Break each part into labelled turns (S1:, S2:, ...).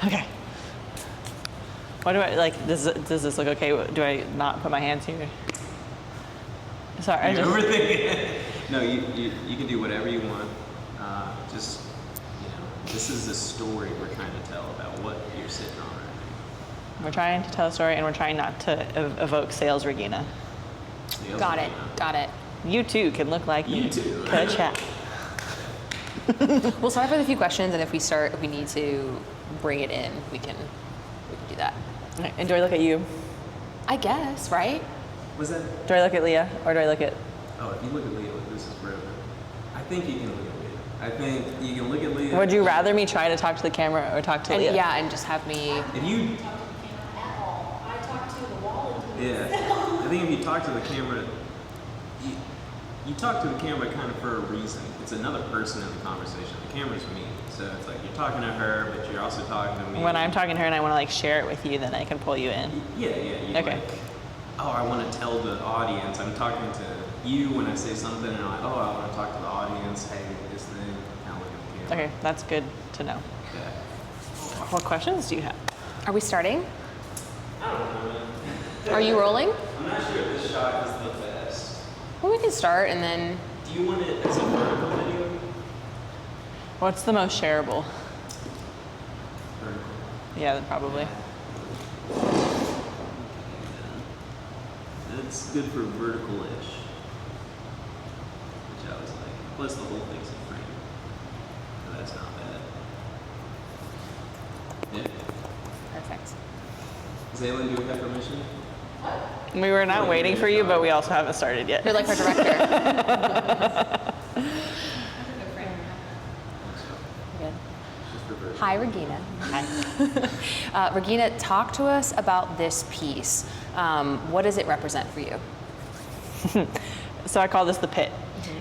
S1: Okay. What do I, like, does this look okay? Do I not put my hands here? Sorry,
S2: You're overthinking. No, you can do whatever you want. Just, this is the story we're trying to tell about what you're sitting on right now.
S1: We're trying to tell a story, and we're trying not to evoke sales Regina.
S3: Got it.
S1: You too can look like
S2: You
S1: me.
S2: too.
S1: Good chat.
S3: We'll start with a few questions, and if we need to bring it in, we can do that.
S1: Right, and do I look at you?
S3: I guess, right?
S2: Was that?
S1: Do I look at Leah, or do I look at?
S2: Oh, if you look at Leah, this is forever. I think you can look at Leah. I think you can look at Leah.
S1: Would you rather me try to talk to the camera or talk to Leah?
S3: Yeah, and just have me.
S2: If you.
S4: Talk to the camera at all. I talk to the wall.
S2: Yeah. I think if you talk to the camera, you talk to the camera kind of for a reason. It's another person in the conversation. The camera's me. So it's like you're talking to her, but you're also talking to me.
S1: When I'm talking to her and I want to like share it with you, then I can pull you in.
S2: Yeah. You
S1: Okay.
S2: Like, oh, I want to tell the audience. I'm talking to you when I say something, and I'm like, oh, I want to talk to the audience. Hey, this thing. Kind of look at the camera.
S1: Okay, that's good to know.
S2: Yeah.
S1: What questions do you have?
S3: Are we starting?
S2: I don't know, man.
S3: Are you rolling?
S2: I'm not sure if this shot is the best.
S3: Well, we can start, and then.
S2: Do you want it as a vertical video?
S1: What's the most shareable?
S2: Vertical.
S1: Yeah, probably.
S2: It's good for vertical-ish. Which I was like. Plus the whole thing's in frame. So that's not bad. Yeah.
S3: Perfect.
S2: Zaylin, do we have permission?
S1: We were not waiting for you, but we also haven't started yet.
S3: You're like our director. Good. Hi, Regina.
S1: Hi.
S3: Regina, talk to us about this piece. What does it represent for you?
S1: So I call this the pit.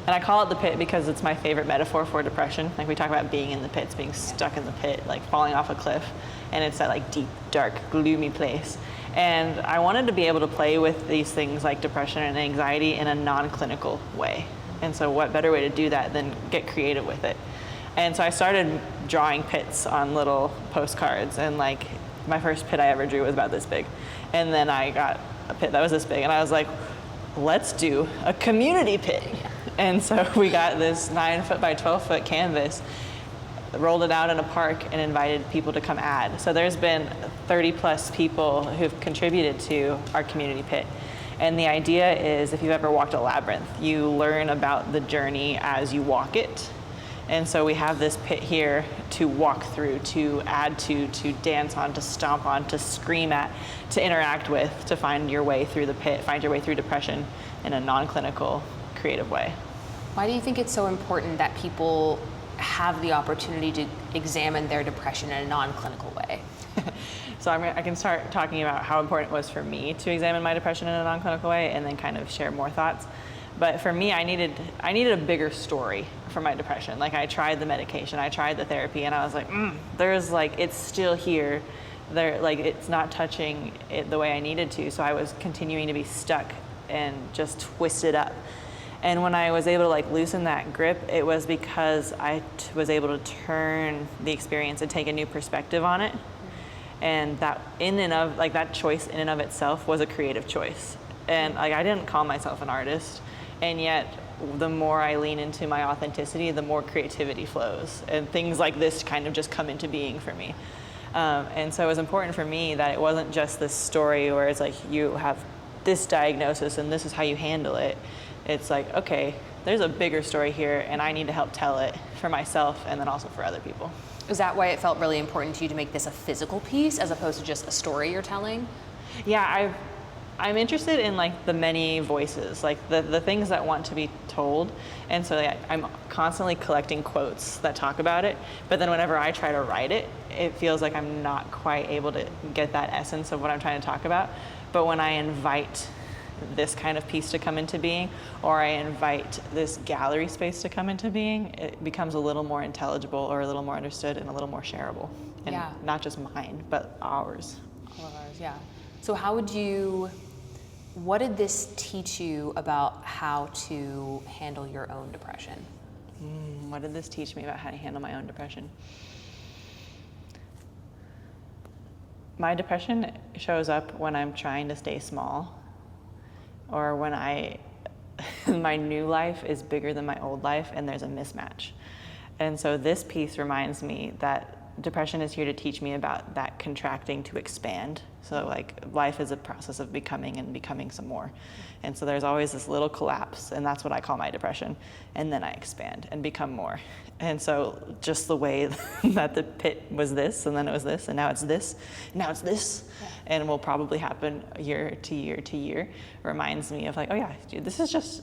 S1: And I call it the pit because it's my favorite metaphor for depression. Like we talk about being in the pits, being stuck in the pit, like falling off a cliff. And it's that like deep, dark, gloomy place. And I wanted to be able to play with these things like depression and anxiety in a non-clinical way. And so what better way to do that than get creative with it? And so I started drawing pits on little postcards, and like my first pit I ever drew was about this big. And then I got a pit that was this big, and I was like, let's do a community pit. And so we got this 9-foot by 12-foot canvas, rolled it out in a park, and invited people to come add. So there's been 30 plus people who've contributed to our community pit. And the idea is, if you've ever walked a labyrinth, you learn about the journey as you walk it. And so we have this pit here to walk through, to add to dance on, to stomp on, to scream at, to interact with, to find your way through the pit, find your way through depression in a non-clinical, creative way.
S3: Why do you think it's so important that people have the opportunity to examine their depression in a non-clinical way?
S1: So I can start talking about how important it was for me to examine my depression in a non-clinical way, and then kind of share more thoughts. But for me, I needed a bigger story for my depression. Like I tried the medication, I tried the therapy, and I was like, there's like, it's still here. There, like it's not touching it the way I needed to. So I was continuing to be stuck and just twisted up. And when I was able to like loosen that grip, it was because I was able to turn the experience and take a new perspective on it. And that that choice in and of itself was a creative choice. And like I didn't call myself an artist. And yet, the more I lean into my authenticity, the more creativity flows. And things like this kind of just come into being for me. And so it was important for me that it wasn't just this story where it's like you have this diagnosis and this is how you handle it. It's like, okay, there's a bigger story here and I need to help tell it for myself and then also for other people.
S3: Is that why it felt really important to you to make this a physical piece as opposed to just a story you're telling?
S1: Yeah, I'm interested in like the many voices, like the things that want to be told. And so I'm constantly collecting quotes that talk about it. But then whenever I try to write it, it feels like I'm not quite able to get that essence of what I'm trying to talk about. But when I invite this kind of piece to come into being, or I invite this gallery space to come into being, it becomes a little more intelligible or a little more understood and a little more shareable. And not just mine, but ours.
S3: All of ours, yeah. So what did this teach you about how to handle your own depression?
S1: What did this teach me about how to handle my own depression? My depression shows up when I'm trying to stay small, or when my new life is bigger than my old life and there's a mismatch. And so this piece reminds me that depression is here to teach me about that contracting to expand. So like life is a process of becoming and becoming some more. And so there's always this little collapse, and that's what I call my depression. And then I expand and become more. And so just the way that the pit was this, and then it was this, and now it's this, and now it's this, and will probably happen year to year to year, reminds me of like, oh yeah,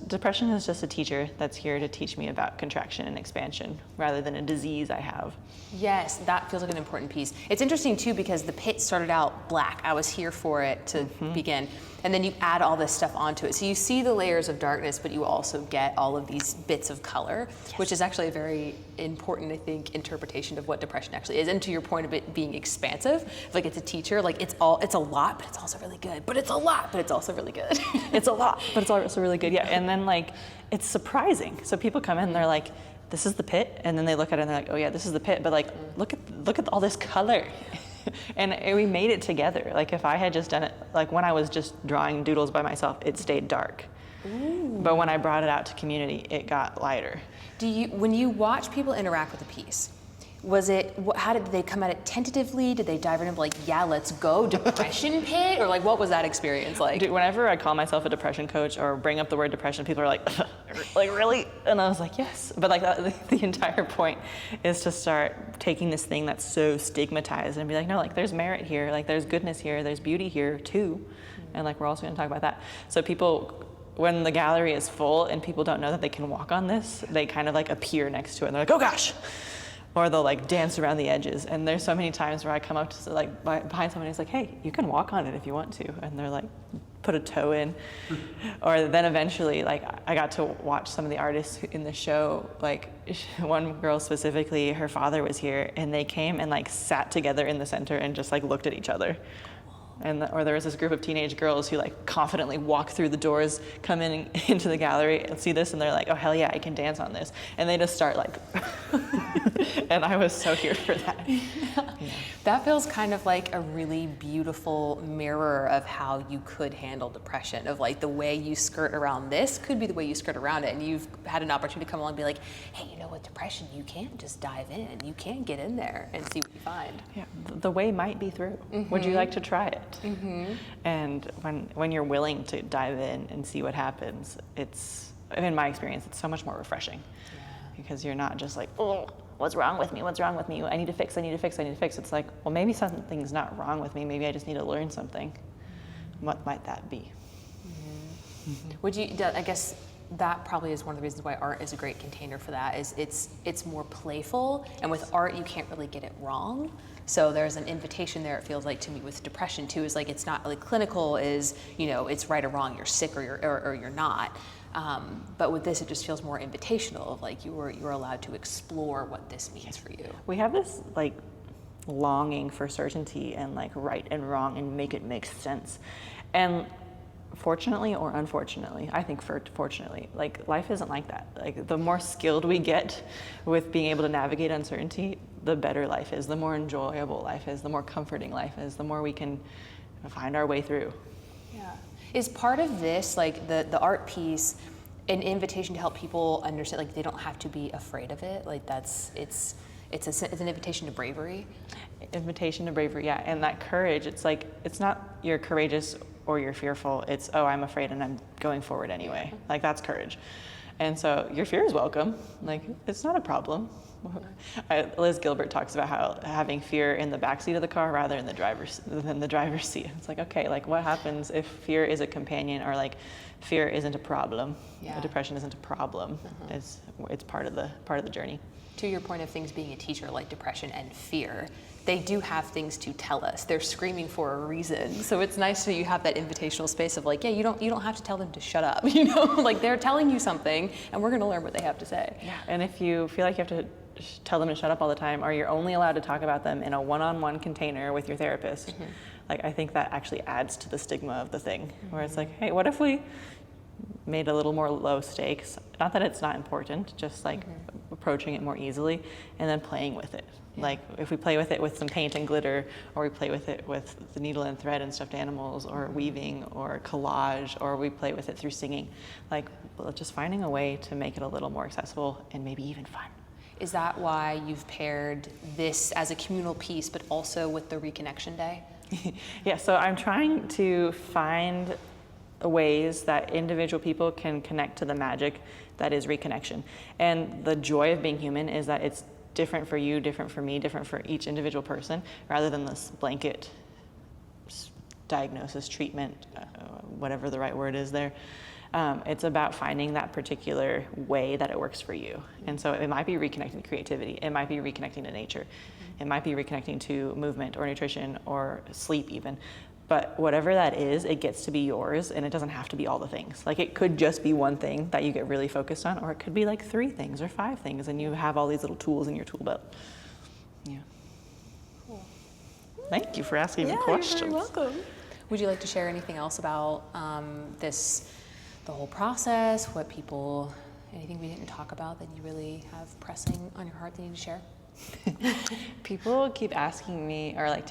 S1: depression is just a teacher that's here to teach me about contraction and expansion rather than a disease I have.
S3: Yes, that feels like an important piece. It's interesting too because the pit started out black. I was here for it to begin. And then you add all this stuff onto it. So you see the layers of darkness, but you also get all of these bits of color, which is actually a very important, I think, interpretation of what depression actually is. And to your point of it being expansive, like it's a teacher, like it's a lot, but it's also really good. But it's a lot, but it's also really good.
S1: It's a lot, but it's also really good. Yeah, and then like, it's surprising. So people come in and they're like, this is the pit, and then they look at it and they're like, oh yeah, this is the pit, but like, look at all this color. And we made it together. Like if I had just done it, like when I was just drawing doodles by myself, it stayed dark. Ooh. But when I brought it out to community, it got lighter.
S3: When you watch people interact with a piece, how did they come at it tentatively? Did they dive in and be like, yeah, let's go, depression pit? Or like, what was that experience like?
S1: Dude, whenever I call myself a depression coach or bring up the word depression, people are like, like really? And I was like, yes. But like the entire point is to start taking this thing that's so stigmatized and be like, no, like there's merit here, like there's goodness here, there's beauty here too. And like, we're also gonna talk about that. So people, when the gallery is full and people don't know that they can walk on this, they kind of like appear next to it and they're like, oh gosh. Or they'll like dance around the edges. And there's so many times where I come up to like behind someone who's like, hey, you can walk on it if you want to. And they're like, put a toe in. Or then eventually, like I got to watch some of the artists in the show, like one girl specifically, her father was here and they came and like sat together in the center and just like looked at each other. Or there was this group of teenage girls who like confidently walk through the doors, come into the gallery and see this and they're like, oh hell yeah, I can dance on this. And they just start like, and I was so here for that. Yeah.
S3: That feels kind of like a really beautiful mirror of how you could handle depression, of like the way you skirt around this could be the way you skirt around it. And you've had an opportunity to come along and be like, hey, you know what, depression, you can't just dive in. You can get in there and see what you find.
S1: Yeah, the way might be through. Would you like to try it? And when you're willing to dive in and see what happens, it's, in my experience, it's so much more refreshing. Because you're not just like, oh, what's wrong with me? What's wrong with me? I need to fix. It's like, well, maybe something's not wrong with me. Maybe I just need to learn something. What might that be?
S3: Would you, I guess that probably is one of the reasons why art is a great container for that, is it's more playful, and with art you can't really get it wrong. So there's an invitation there, it feels like to me, with depression too, is like it's not like clinical is, you know, it's right or wrong, you're sick or you're not. But with this, it just feels more invitational, of like you were allowed to explore what this means for you.
S1: We have this like longing for certainty and like right and wrong and make it make sense. And fortunately or unfortunately, I think fortunately, like life isn't like that. Like the more skilled we get with being able to navigate uncertainty, the better life is, the more enjoyable life is, the more comforting life is, the more we can find our way through.
S3: Yeah. Is part of this, like the art piece, an invitation to help people understand, like they don't have to be afraid of it? Like it's an invitation to bravery?
S1: Invitation to bravery, yeah. And that courage, it's like, it's not you're courageous or you're fearful, it's, oh, I'm afraid and I'm going forward anyway. Like that's courage. And so your fear is welcome. Like it's not a problem. Liz Gilbert talks about how having fear in the backseat of the car rather than the driver's seat. It's like, okay, like what happens if fear is a companion, or like fear isn't a problem?
S3: Yeah.
S1: Depression isn't a problem. It's part of the journey.
S3: To your point of things being a teacher, like depression and fear, they do have things to tell us. They're screaming for a reason. So it's nice that you have that invitational space of like, yeah, you don't have to tell them to shut up, you know? Like they're telling you something and we're gonna learn what they have to say.
S1: Yeah, and if you feel like you have to tell them to shut up all the time, or you're only allowed to talk about them in a one-on-one container with your therapist, like I think that actually adds to the stigma of the thing, where it's like, hey, what if we made a little more low stakes? Not that it's not important, just like approaching it more easily, and then playing with it. Like if we play with it with some paint and glitter, or we play with it with the needle and thread and stuffed animals, or weaving, or collage, or we play with it through singing, like just finding a way to make it a little more accessible and maybe even fun.
S3: Is that why you've paired this as a communal piece, but also with the Reconnection Day?
S1: Yeah, so I'm trying to find ways that individual people can connect to the magic that is reconnection. And the joy of being human is that it's different for you, different for me, different for each individual person, rather than this blanket diagnosis, treatment, whatever the right word is there. It's about finding that particular way that it works for you. And so it might be reconnecting to creativity. It might be reconnecting to nature. It might be reconnecting to movement or nutrition or sleep even. But whatever that is, it gets to be yours, and it doesn't have to be all the things. Like it could just be one thing that you get really focused on, or it could be like 3 things or 5 things, and you have all these little tools in your tool belt. Yeah.
S3: Cool.
S1: Thank you for asking me questions.
S3: You're very welcome. Would you like to share anything else about the whole process, anything we didn't talk about that you really have pressing on your heart that you need to share?
S1: People keep asking me, or like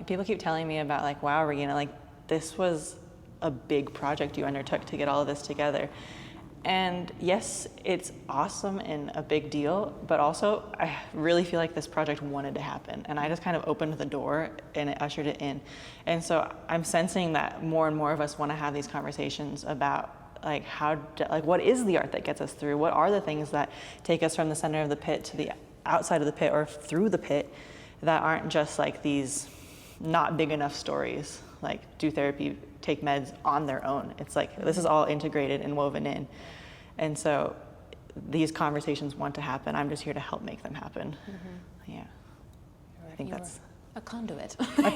S1: people keep telling me about like, wow, Regina, like this was a big project you undertook to get all of this together. And yes, it's awesome and a big deal, but also I really feel like this project wanted to happen, and I just kind of opened the door and it ushered it in. And so I'm sensing that more and more of us want to have these conversations about like what is the art that gets us through? What are the things that take us from the center of the pit to the outside of the pit or through the pit that aren't just like these not big enough stories, like do therapy, take meds on their own. It's like this is all integrated and woven in. And so these conversations want to happen. I'm just here to help make them happen. Yeah. I think that's
S3: a conduit.
S1: A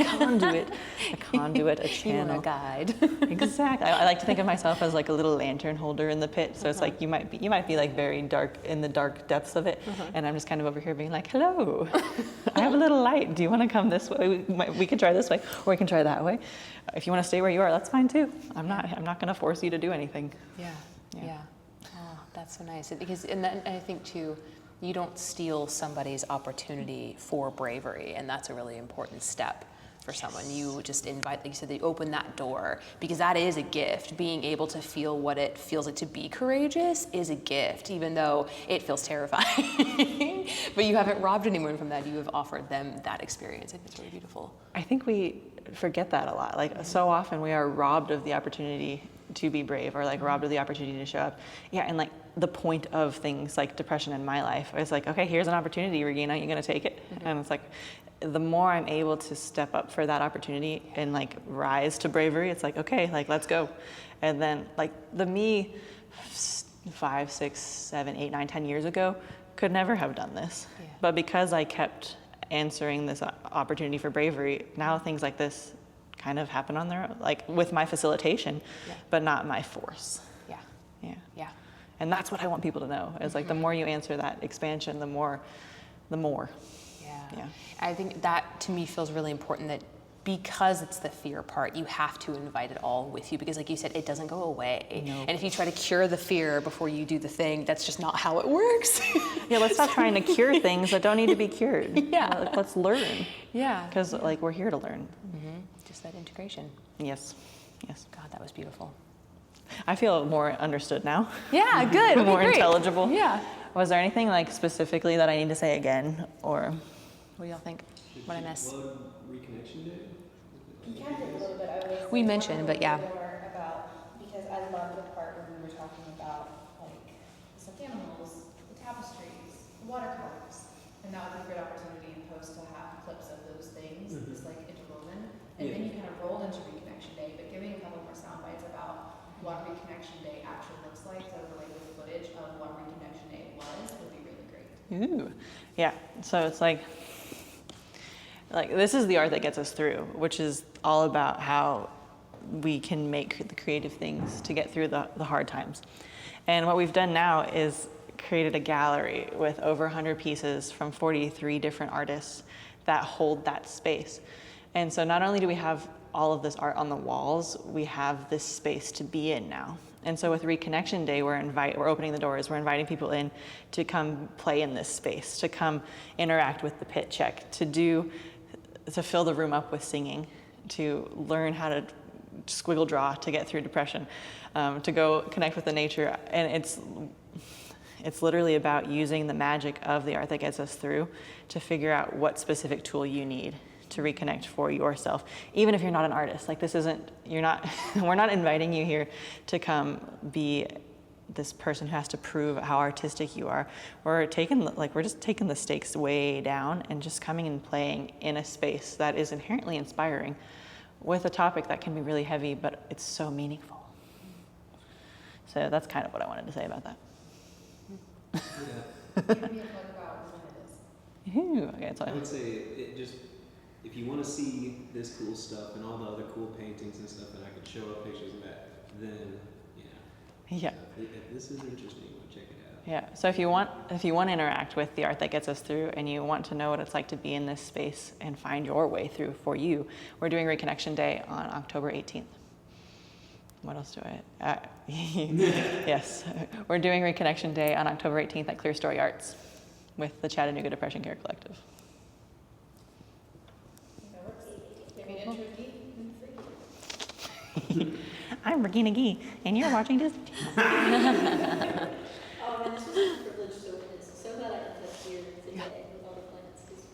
S1: conduit, a channel.
S3: You a guide.
S1: Exactly. I like to think of myself as like a little lantern holder in the pit. So it's like you might be like very dark in the dark depths of it, and I'm just kind of over here being like, hello, I have a little light. Do you want to come this way? We can try this way, or we can try that way. If you want to stay where you are, that's fine too. I'm not going to force you to do anything.
S3: Yeah. Oh, that's so nice. And I think too, you don't steal somebody's opportunity for bravery, and that's a really important step for someone. You just invite, like you said, they open that door, because that is a gift. Being able to feel what it feels like to be courageous is a gift, even though it feels terrifying. But you haven't robbed anyone from that. You have offered them that experience. I think it's really beautiful.
S1: I think we forget that a lot. Like so often we are robbed of the opportunity to be brave, or like robbed of the opportunity to show up. Yeah, and like the point of things like depression in my life is like, okay, here's an opportunity, Regina, you're gonna take it. And it's like, the more I'm able to step up for that opportunity and like rise to bravery, it's like, okay, like let's go. And then like the me 5, 6, 7, 8, 9, 10 years ago could never have done this. But because I kept answering this opportunity for bravery, now things like this kind of happen on their own, like with my facilitation, but not my force. Yeah. And that's what I want people to know, is like the more you answer that expansion, the more. Yeah.
S3: I think that to me feels really important, that because it's the fear part, you have to invite it all with you, because like you said, it doesn't go away.
S1: No.
S3: And if you try to cure the fear before you do the thing, that's just not how it works.
S1: Yeah, let's stop trying to cure things that don't need to be cured.
S3: Yeah.
S1: Let's learn.
S3: Yeah.
S1: Because like we're here to learn.
S3: Just that integration.
S1: Yes.
S3: God, that was beautiful.
S1: I feel more understood now.
S3: Yeah, good.
S1: More
S3: great.
S1: intelligible.
S3: Yeah.
S1: Was there anything like specifically that I need to say again, or what do y'all think?
S3: What I miss?
S2: Reconnection Day?
S4: You kind of did a little bit. I was
S3: We mentioned, but yeah.
S4: more about, because I love the part when we were talking about like the stuffed animals, the tapestries, the watercolors, and that was a great opportunity in post to have clips of those things, just like interwoven. And then you kind of rolled into Reconnection Day, but giving a couple more sound bites about what Reconnection Day actually looks like, to overlay with footage of what Reconnection Day was, would be really great.
S1: Ooh, yeah. So it's like this is the art that gets us through, which is all about how we can make the creative things to get through the hard times. And what we've done now is created a gallery with over 100 pieces from 43 different artists that hold that space. And so not only do we have all of this art on the walls, we have this space to be in now. And so with Reconnection Day, we're opening the doors, we're inviting people in to come play in this space, to come interact with the pit check, to fill the room up with singing, to learn how to squiggle draw to get through depression, to go connect with the nature. And it's literally about using the magic of the art that gets us through to figure out what specific tool you need to reconnect for yourself, even if you're not an artist. Like we're not inviting you here to come be this person who has to prove how artistic you are. We're just taking the stakes way down and just coming and playing in a space that is inherently inspiring with a topic that can be really heavy, but it's so meaningful. So that's kind of what I wanted to say about that.
S4: Give me a book about when it is.
S1: Ooh, okay, so
S2: I would say if you want to see this cool stuff and all the other cool paintings and stuff that I could show up pictures of that, then
S1: yeah.
S2: If this is interesting, check it out.
S1: Yeah. So if you want to interact with the art that gets us through, and you want to know what it's like to be in this space and find your way through for you, we're doing Reconnection Day on October 18th. What else do I? Yes, we're doing Reconnection Day on October 18th at Clear Story Arts with the Chattanooga Depression Care Collective.
S4: That works. Give me an intro free.
S1: I'm Regina Gee, and you're watching Disney.
S5: Oh, man, this was a privilege